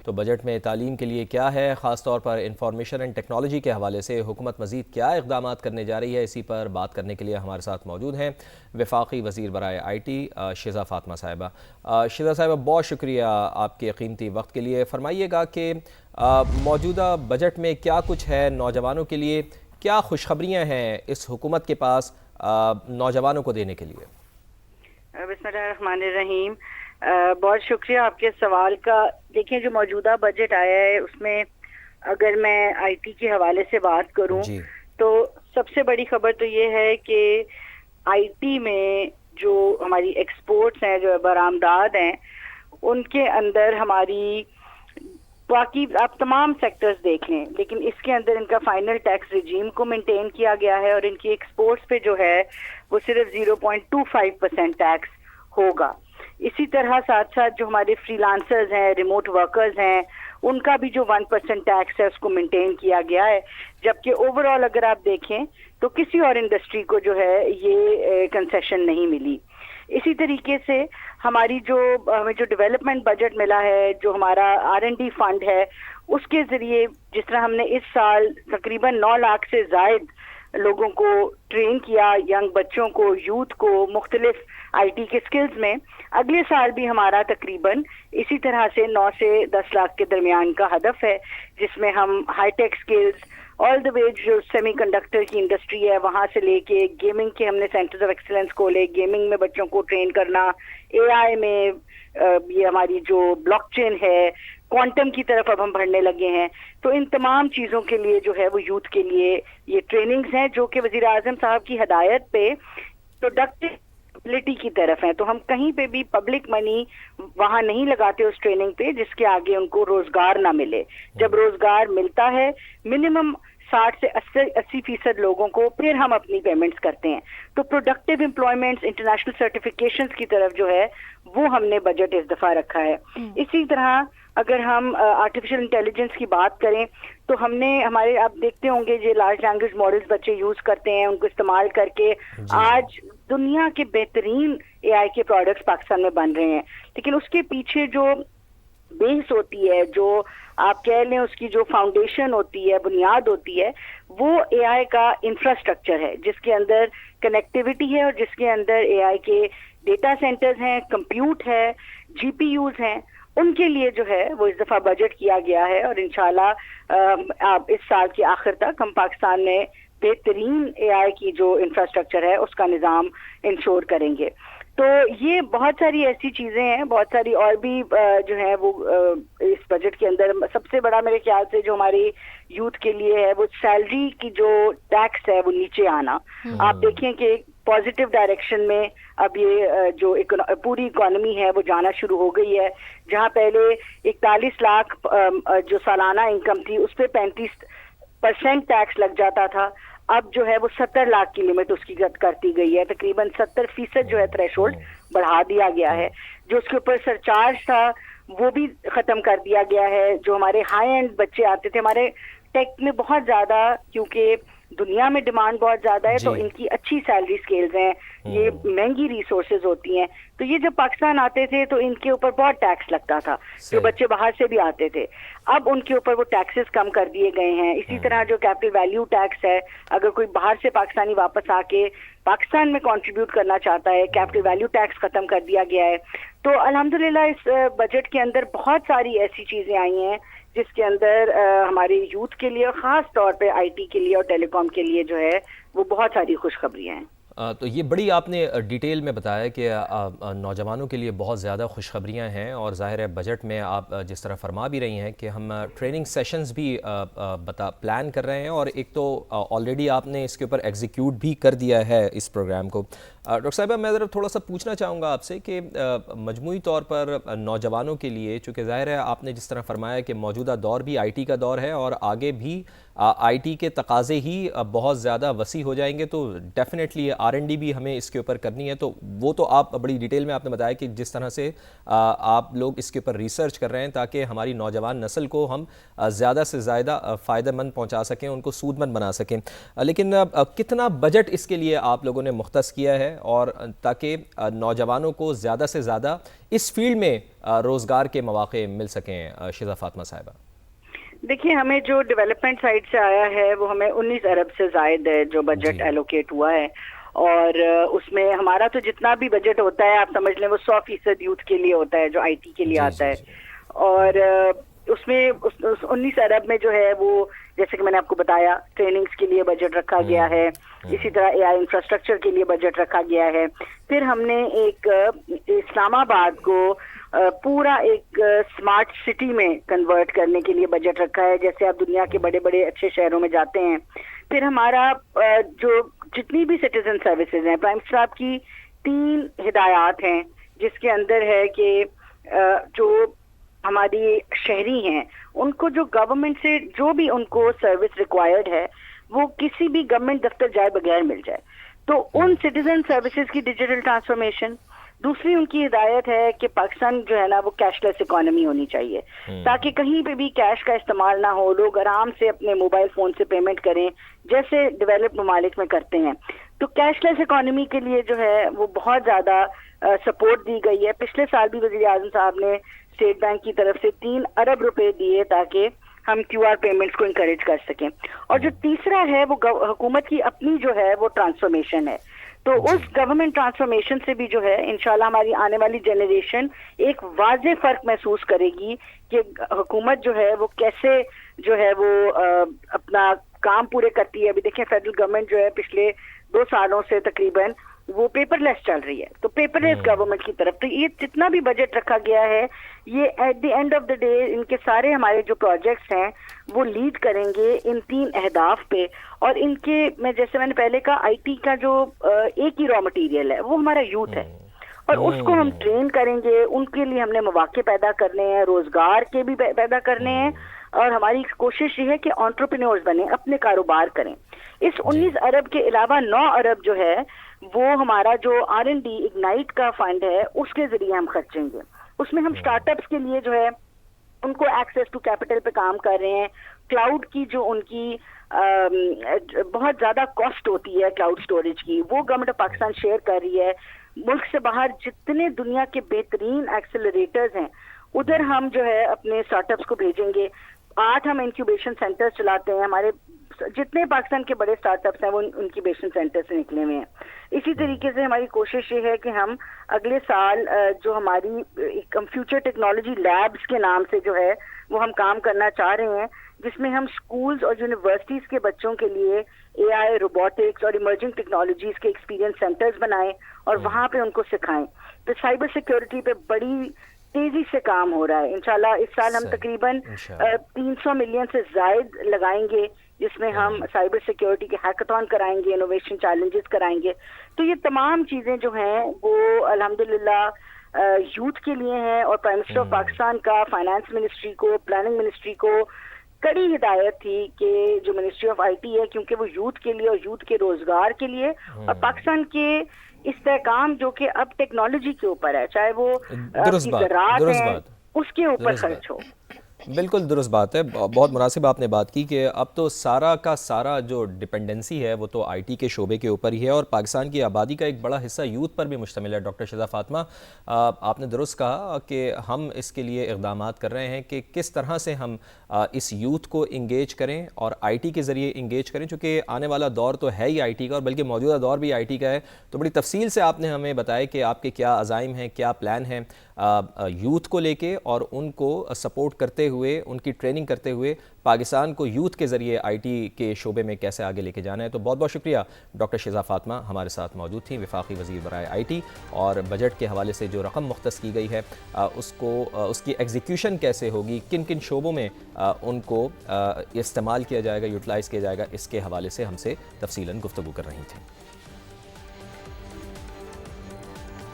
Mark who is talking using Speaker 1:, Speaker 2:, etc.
Speaker 1: تو بجٹ میں تعلیم کے لیے کیا ہے، خاص طور پر انفارمیشن اینڈ ٹیکنالوجی کے حوالے سے حکومت مزید کیا اقدامات کرنے جا رہی ہے، اسی پر بات کرنے کے لیے ہمارے ساتھ موجود ہیں وفاقی وزیر برائے آئی ٹی شیزہ فاطمہ صاحبہ۔ شیزہ صاحبہ بہت شکریہ آپ کے قیمتی وقت کے لیے۔ فرمائیے گا کہ موجودہ بجٹ میں کیا کچھ ہے نوجوانوں کے لیے، کیا خوشخبریاں ہیں اس حکومت کے پاس نوجوانوں کو دینے کے لیے؟
Speaker 2: بسم اللہ الرحمن الرحیم، بہت شکریہ آپ کے سوال کا۔ دیکھیں جو موجودہ بجٹ آیا ہے اس میں اگر میں آئی ٹی کے حوالے سے بات کروں تو سب سے بڑی خبر تو یہ ہے کہ آئی ٹی میں جو ہماری ایکسپورٹس ہیں، جو برآمدات ہیں، ان کے اندر ہماری باقی آپ تمام سیکٹرز دیکھ لیں، لیکن اس کے اندر ان کا فائنل ٹیکس ریجیم کو مینٹین کیا گیا ہے اور ان کی ایکسپورٹس پہ جو ہے وہ صرف 0.25% ٹیکس ہوگا۔ اسی طرح ساتھ ساتھ جو ہمارے فری لانسرز ہیں، ریموٹ ورکرز ہیں، ان کا بھی جو 1% ٹیکس ہے اس کو مینٹین کیا گیا ہے، جبکہ اوور آل اگر آپ دیکھیں تو کسی اور انڈسٹری کو جو ہے یہ کنسیشن نہیں ملی۔ اسی طریقے سے ہماری ہمیں جو ڈیولپمنٹ بجٹ ملا ہے، جو ہمارا R&D فنڈ ہے، اس کے ذریعے جس طرح ہم نے اس سال تقریباً 9 لاکھ سے زائد لوگوں کو ٹرین کیا، ینگ بچوں کو، یوتھ کو مختلف آئی ٹی کے سکلز میں، اگلے سال بھی ہمارا تقریباً اسی طرح سے 9 سے 10 لاکھ کے درمیان کا ہدف ہے، جس میں ہم ہائی ٹیک سکلز آل دا وے جو سیمی کنڈکٹر کی انڈسٹری ہے وہاں سے لے کے گیمنگ کے ہم نے سینٹرز آف ایکسلنس کھولے، گیمنگ میں بچوں کو ٹرین کرنا، اے آئی میں یہ ہماری جو بلاک چین ہے، کوانٹم کی طرف اب ہم بڑھنے لگے ہیں۔ تو ان تمام چیزوں کے لیے جو ہے وہ یوتھ کے لیے یہ ٹریننگز ہیں جو کہ وزیر اعظم صاحب کی ہدایت پہ پروڈکٹیوٹی کی طرف ہیں۔ تو ہم کہیں پہ بھی پبلک منی وہاں نہیں لگاتے اس ٹریننگ پہ جس کے آگے ان کو روزگار نہ ملے۔ جب روزگار ملتا ہے منیمم 60 سے 80% لوگوں کو، پھر ہم اپنی پیمنٹس کرتے ہیں۔ تو پروڈکٹیو امپلائمنٹس، انٹرنیشنل سرٹیفکیشنز کی طرف جو ہے وہ ہم نے بجٹ اس دفعہ رکھا ہے۔ اسی طرح اگر ہم آرٹیفیشل انٹیلیجنس کی بات کریں تو ہم نے آپ دیکھتے ہوں گے یہ لارج لینگویج ماڈلز بچے یوز کرتے ہیں، ان کو استعمال کر کے آج دنیا کے بہترین اے آئی کے پروڈکٹس پاکستان میں بن رہے ہیں، لیکن اس کے پیچھے جو بیس ہوتی ہے، جو آپ کہہ لیں اس کی جو فاؤنڈیشن ہوتی ہے، بنیاد ہوتی ہے، وہ اے آئی کا انفراسٹرکچر ہے جس کے اندر کنیکٹیوٹی ہے اور جس کے اندر اے آئی کے ڈیٹا سینٹرز ہیں، کمپیوٹ ہے، جی پی یوز ہیں۔ ان کے لیے جو ہے وہ اس دفعہ بجٹ کیا گیا ہے اور انشاءاللہ اس سال کے آخر تک ہم پاکستان میں بہترین اے آئی کی جو انفراسٹرکچر ہے اس کا نظام انشور کریں گے۔ تو یہ بہت ساری ایسی چیزیں ہیں، بہت ساری اور بھی جو ہیں وہ اس بجٹ کے اندر سب سے بڑا میرے خیال سے جو ہماری یوتھ کے لیے ہے وہ سیلری کی جو ٹیکس ہے وہ نیچے آنا۔ آپ دیکھیں کہ پازیٹیو ڈائریکشن میں اب یہ جو پوری اکانومی ہے وہ جانا شروع ہو گئی ہے، جہاں پہلے 41 لاکھ جو سالانہ انکم تھی اس پہ 35% ٹیکس لگ جاتا تھا، اب جو ہے وہ 70 لاکھ کی لمٹ اس کی کرتی گئی ہے، تقریباً 70% جو ہے تھریش ہولڈ بڑھا دیا گیا ہے۔ جو اس کے اوپر سرچارج تھا وہ بھی ختم کر دیا گیا ہے۔ جو ہمارے ہائی اینڈ بچے آتے تھے ہمارے ٹیک میں بہت زیادہ، کیونکہ دنیا میں ڈیمانڈ بہت زیادہ ہے تو ان کی اچھی سیلری سکیلز ہیں، یہ مہنگی ریسورسز ہوتی ہیں، تو یہ جب پاکستان آتے تھے تو ان کے اوپر بہت ٹیکس لگتا تھا، جو بچے باہر سے بھی آتے تھے۔ اب ان کے اوپر وہ ٹیکسز کم کر دیے گئے ہیں۔ اسی طرح جو کیپٹل ویلیو ٹیکس ہے، اگر کوئی باہر سے پاکستانی واپس آ کے پاکستان میں کنٹریبیوٹ کرنا چاہتا ہے، کیپٹل ویلیو ٹیکس ختم کر دیا گیا ہے۔ تو الحمدللہ اس بجٹ کے اندر بہت ساری ایسی چیزیں آئی ہیں جس کے اندر ہمارے یوتھ کے لیے، خاص طور پہ آئی ٹی کے لیے اور ٹیلی کام کے لیے جو ہے وہ بہت ساری خوشخبریاں ہیں۔
Speaker 1: تو یہ بڑی آپ نے ڈیٹیل میں بتایا کہ نوجوانوں کے لیے بہت زیادہ خوشخبریاں ہیں، اور ظاہر ہے بجٹ میں آپ جس طرح فرما بھی رہی ہیں کہ ہم ٹریننگ سیشنز بھی پلان کر رہے ہیں، اور ایک تو آلریڈی آپ نے اس کے اوپر ایگزیکیوٹ بھی کر دیا ہے اس پروگرام کو۔ ڈاکٹر صاحبہ میں ذرا تھوڑا سا پوچھنا چاہوں گا آپ سے کہ مجموعی طور پر نوجوانوں کے لیے، چونکہ ظاہر ہے آپ نے جس طرح فرمایا کہ موجودہ دور بھی آئی ٹی کا دور ہے اور آگے بھی آئی ٹی کے تقاضے ہی بہت زیادہ وسیع ہو جائیں گے، تو ڈیفینیٹلی R&D بھی ہمیں اس کے اوپر کرنی ہے، تو وہ تو آپ بڑی ڈیٹیل میں آپ نے بتایا کہ جس طرح سے آپ لوگ اس کے اوپر ریسرچ کر رہے ہیں تاکہ ہماری نوجوان نسل کو ہم زیادہ سے زیادہ فائدہ مند پہنچا سکیں، ان کو سود مند بنا سکیں. لیکن کتنا بجٹ اس کے لیے آپ لوگوں نے مختص کیا ہے، اور تاکہ نوجوانوں کو زیادہ سے زیادہ اس فیلڈ میں روزگار کے مواقع مل سکیں؟ شیزہ فاطمہ صاحبہ.
Speaker 2: دیکھیے، ہمیں جو ڈیولپمنٹ سائڈ سے آیا ہے وہ ہمیں 19 ارب سے زائد ہے جو بجٹ ایلوکیٹ ہوا ہے، اور اس میں ہمارا تو جتنا بھی بجٹ ہوتا ہے آپ سمجھ لیں وہ 100% یوتھ کے لیے ہوتا ہے جو IT کے لیے آتا ہے. اور اس میں 19 ارب میں جو ہے وہ جیسے کہ میں نے آپ کو بتایا ٹریننگز کے لیے بجٹ رکھا گیا ہے، اسی طرح AI انفراسٹرکچر کے لیے بجٹ رکھا گیا ہے. پھر ہم نے ایک اسلام آباد کو پورا ایک اسمارٹ سٹی میں کنورٹ کرنے کے لیے بجٹ رکھا ہے، جیسے آپ دنیا کے بڑے بڑے اچھے شہروں میں جاتے ہیں. پھر ہمارا جو جتنی بھی سٹیزن سروسز ہیں، پرائم منسٹر صاحب کی 3 ہدایات ہیں جس کے اندر ہے کہ جو ہماری شہری ہیں ان کو جو گورنمنٹ سے جو بھی ان کو سروس ریکوائرڈ ہے وہ کسی بھی گورنمنٹ دفتر جائے بغیر مل جائے. تو ان سٹیزن سروسز کی ڈیجیٹل ٹرانسفارمیشن. دوسری ان کی ہدایت ہے کہ پاکستان جو ہے نا وہ کیش لیس اکانومی ہونی چاہیے تاکہ کہیں پہ بھی کیش کا استعمال نہ ہو، لوگ آرام سے اپنے موبائل فون سے پیمنٹ کریں جیسے ڈیولپ ممالک میں کرتے ہیں. تو کیش لیس اکانومی کے لیے جو ہے وہ بہت زیادہ سپورٹ دی گئی ہے. پچھلے سال بھی وزیر اعظم صاحب نے اسٹیٹ بینک کی طرف سے 3 ارب روپے دیے تاکہ ہم QR پیمنٹس کو انکریج کر سکیں. اور جو تیسرا ہے وہ حکومت کی اپنی جو ہے وہ ٹرانسفارمیشن ہے. تو اس گورنمنٹ ٹرانسفارمیشن سے بھی جو ہے انشاءاللہ ہماری آنے والی جنریشن ایک واضح فرق محسوس کرے گی کہ حکومت جو ہے وہ کیسے جو ہے وہ اپنا کام پورے کرتی ہے. ابھی دیکھیں فیڈرل گورنمنٹ جو ہے پچھلے 2 سالوں سے تقریباً وہ پیپر لیس چل رہی ہے، تو پیپر لیس گورنمنٹ کی طرف. تو یہ جتنا بھی بجٹ رکھا گیا ہے یہ at the end of the day ان کے سارے ہمارے جو پروجیکٹس ہیں وہ لیڈ کریں گے ان 3 اہداف پہ. اور ان کے جیسے میں نے پہلے کہا IT کا جو ایک ہی را مٹیریل ہے وہ ہمارا یوتھ ہے، اور اس کو ہم ٹرین کریں گے. ان کے لیے ہم نے مواقع پیدا کرنے ہیں، روزگار کے بھی پیدا کرنے ہیں، اور ہماری کوشش یہ ہے کہ انٹرپرینورز بنیں، اپنے کاروبار کریں. اس 19 ارب کے علاوہ 9 ارب جو ہے وہ ہمارا جو R&D اگنائٹ کا فنڈ ہے اس کے ذریعے ہم خرچیں گے. اس میں ہم اسٹارٹ اپس کے لیے جو ہے ان کو ایکسیس ٹو کیپٹل پہ کام کر رہے ہیں. کلاؤڈ کی جو ان کی بہت زیادہ کاسٹ ہوتی ہے کلاؤڈ سٹوریج کی، وہ گورنمنٹ آف پاکستان شیئر کر رہی ہے. ملک سے باہر جتنے دنیا کے بہترین ایکسلریٹرز ہیں ادھر ہم جو ہے اپنے اسٹارٹ اپس کو بھیجیں گے. 8 ہم انکیوبیشن سینٹر چلاتے ہیں. ہمارے جتنے پاکستان کے بڑے اسٹارٹ اپس ہیں وہ انکیوبیشن سینٹر سے نکلے ہوئے ہیں. اسی طریقے سے ہماری کوشش یہ ہے کہ ہم اگلے سال جو ہماری فیوچر ٹیکنالوجی لیبس کے نام سے جو ہے وہ ہم کام کرنا چاہ رہے ہیں، جس میں ہم اسکولز اور یونیورسٹیز کے بچوں کے لیے AI، روبوٹکس اور ایمرجنگ ٹیکنالوجیز کے ایکسپیرینس سینٹرز بنائیں اور وہاں پہ ان کو سکھائیں. تو سائبر سیکیورٹی پہ بڑی تیزی سے کام ہو رہا ہے. انشاءاللہ اس سال ہم تقریباً 300 ملین سے زائد لگائیں گے جس میں ہم سائبر سیکیورٹی کے ہیکاتھون کرائیں گے، انوویشن چیلنجز کرائیں گے. تو یہ تمام چیزیں جو ہیں وہ الحمدللہ یوتھ کے لیے ہیں. اور پرائم منسٹر آف پاکستان کا فائنانس منسٹری کو، پلاننگ منسٹری کو کڑی ہدایت تھی کہ جو منسٹری آف IT ہے کیونکہ وہ یوتھ کے لیے اور یوتھ کے روزگار کے لیے اور پاکستان کے استحکام جو کہ اب ٹیکنالوجی کے اوپر ہے، چاہے وہ زراعت ہے اس کے اوپر خرچ ہو.
Speaker 1: بالکل درست بات ہے. بہت مناسب آپ نے بات کی کہ اب تو سارا کا سارا جو ڈپینڈنسی ہے وہ تو IT کے شعبے کے اوپر ہی ہے، اور پاکستان کی آبادی کا ایک بڑا حصہ یوتھ پر بھی مشتمل ہے. ڈاکٹر شیزہ فاطمہ، آپ نے درست کہا کہ ہم اس کے لیے اقدامات کر رہے ہیں کہ کس طرح سے ہم اس یوتھ کو انگیج کریں اور IT کے ذریعے انگیج کریں، چونکہ آنے والا دور تو ہے ہی IT کا، اور بلکہ موجودہ دور بھی IT کا ہے. تو بڑی تفصیل سے آپ نے ہمیں بتایا کہ آپ کے کیا عزائم ہیں، کیا پلان ہیں یوتھ کو لے کے، اور ان کو سپورٹ کرتے ہوئے، ان کی ٹریننگ کرتے ہوئے پاکستان کو یوتھ کے ذریعے IT کے شعبے میں کیسے آگے لے کے جانا ہے. تو بہت بہت شکریہ ڈاکٹر شیزہ فاطمہ ہمارے ساتھ موجود تھیں، وفاقی وزیر برائے IT، اور بجٹ کے حوالے سے جو رقم مختص کی گئی ہے اس کی ایگزیکیوشن کیسے ہوگی، کن کن شعبوں میں ان کو استعمال کیا جائے گا، یوٹیلائز کیا جائے گا، اس کے حوالے سے ہم سے تفصیلاً گفتگو کر رہی تھیں.